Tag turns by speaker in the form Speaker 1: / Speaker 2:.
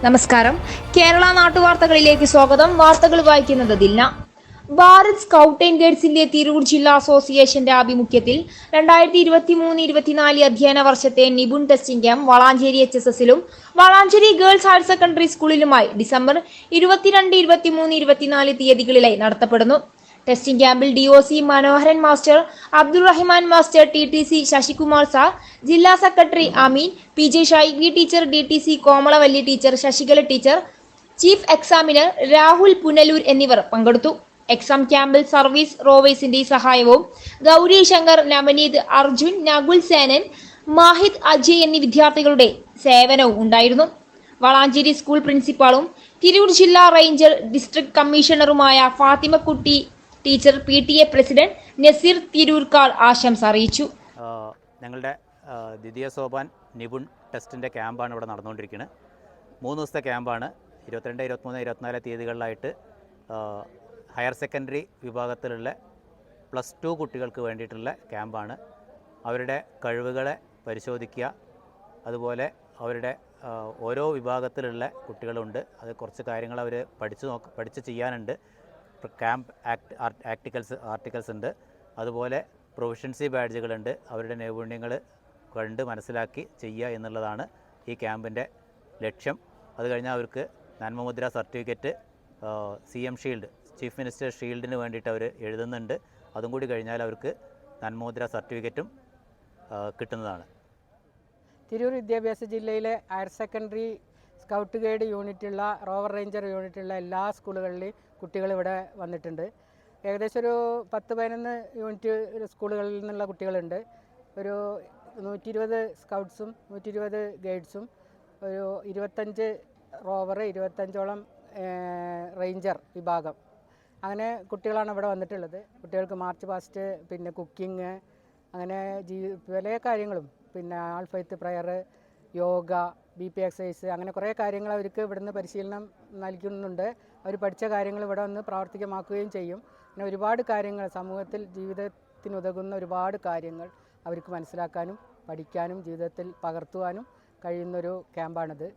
Speaker 1: നമസ്കാരം. കേരള നാട്ടുവാർത്തകളിലേക്ക് സ്വാഗതം. വാർത്തകൾ വായിക്കുന്നത് ദിൽന. ഭാരത് സ്കൗട്ട് ആൻഡ് ഗൈഡ്സിന്റെ തിരൂർ ജില്ലാ അസോസിയേഷന്റെ ആഭിമുഖ്യത്തിൽ 2023-24 അധ്യയന വർഷത്തെ നിപുൺ ടെസ്റ്റിംഗ് ക്യാമ്പ് വളാഞ്ചേരി HSSലും വളാഞ്ചേരി ഗേൾസ് ഹയർ സെക്കൻഡറി സ്കൂളിലുമായി ഡിസംബർ 22, 23, 24 തീയതികളിലായി നടത്തപ്പെടുന്നു. ടെസ്റ്റിംഗ് ക്യാമ്പിൽ DOC Manoharan master, Abdul Rahman master, TTC Sasikumar sir, ജില്ലാ secretary Ameen, PJ Shaigi teacher, DTC Komalavalli teacher, Sasikala teacher, chief examiner Rahul Punalur എന്നിവർ പങ്കെടുത്തു. എക്സാം ക്യാമ്പിൽ സർവീസ് റോവേഴ്സിന്റെ സഹായവും ഗൗരി ശങ്കർ, നവനീത്, അർജുൻ, നകുൽ സേനൻ, മാഹിദ്, അജയ് എന്നീ വിദ്യാർത്ഥികളുടെ സേവനവും ഉണ്ടായിരുന്നു. വളാഞ്ചേരി സ്കൂൾ പ്രിൻസിപ്പാളും തിരൂർ ജില്ലാ റേഞ്ചർ ഡിസ്ട്രിക്ട് കമ്മീഷണറുമായ Fathimakutty teacher, PTA president Naseer Tirurkkad ആശംസ അറിയിച്ചു.
Speaker 2: ഞങ്ങളുടെ ദ്വിതീയ സോപാൻ നിപുൺ ടെസ്റ്റിൻ്റെ ക്യാമ്പാണ് ഇവിടെ നടന്നുകൊണ്ടിരിക്കുന്നത്. 3 ദിവസത്തെ ക്യാമ്പാണ്. 22, 23, 24 തീയതികളിലായിട്ട് ഹയർ സെക്കൻഡറി വിഭാഗത്തിലുള്ള +2 കുട്ടികൾക്ക് വേണ്ടിയിട്ടുള്ള ക്യാമ്പാണ്. അവരുടെ കഴിവുകളെ പരിശോധിക്കുക, അതുപോലെ അവരുടെ ഓരോ വിഭാഗത്തിലുള്ള കുട്ടികളുണ്ട്. അത് കുറച്ച് കാര്യങ്ങൾ അവർ പഠിച്ച് ചെയ്യാനുണ്ട്. ക്യാമ്പ് ആർട്ടിക്കൽസ് ഉണ്ട്. അതുപോലെ പ്രൊഫഷൻസി ബാഡ്ജുകളുണ്ട്. അവരുടെ നൈപുണ്യങ്ങൾ കണ്ട് മനസ്സിലാക്കി ചെയ്യുക എന്നുള്ളതാണ് ഈ ക്യാമ്പിൻ്റെ ലക്ഷ്യം. അത് കഴിഞ്ഞാൽ അവർക്ക് നന്മമുദ്ര certificate, CM shield, chief minister ഷീൽഡിന് വേണ്ടിയിട്ട് അവർ എഴുതുന്നുണ്ട്. അതും കൂടി കഴിഞ്ഞാൽ അവർക്ക് നന്മമുദ്ര സർട്ടിഫിക്കറ്റും കിട്ടുന്നതാണ്.
Speaker 3: തിരൂർ വിദ്യാഭ്യാസ ജില്ലയിലെ ഹയർ സെക്കൻഡറി സ്കൗട്ട് ഗൈഡ് യൂണിറ്റുള്ള, റോവർ റേഞ്ചർ യൂണിറ്റുള്ള എല്ലാ സ്കൂളുകളിലെയും കുട്ടികൾ ഇവിടെ വന്നിട്ടുണ്ട്. ഏകദേശം ഒരു 10-11 യൂണിറ്റ് സ്കൂളുകളിൽ നിന്നുള്ള കുട്ടികളുണ്ട്. ഒരു 120 സ്കൗട്ട്സും 120 ഗൈഡ്സും ഒരു 25 റോവർ, 25ഓളം റേഞ്ചർ വിഭാഗം, അങ്ങനെ കുട്ടികളാണ് ഇവിടെ വന്നിട്ടുള്ളത്. കുട്ടികൾക്ക് മാർച്ച് പാസ്റ്റ്, പിന്നെ കുക്കിംഗ്, അങ്ങനെ പല കാര്യങ്ങളും, പിന്നെ ആൾഫൈത്ത് പ്രയർ, യോഗ, BP എക്സസൈസ്, അങ്ങനെ കുറേ കാര്യങ്ങൾ അവർക്ക് ഇവിടുന്ന് പരിശീലനം നൽകുന്നുണ്ട്. അവർ പഠിച്ച കാര്യങ്ങൾ ഇവിടെ വന്ന് പ്രാവർത്തികമാക്കുകയും ചെയ്യും. പിന്നെ ഒരുപാട് കാര്യങ്ങൾ, സമൂഹത്തിൽ ജീവിതത്തിനുതകുന്ന ഒരുപാട് കാര്യങ്ങൾ അവർക്ക് മനസ്സിലാക്കാനും പഠിക്കാനും ജീവിതത്തിൽ പകർത്തുവാനും കഴിയുന്നൊരു ക്യാമ്പാണിത്.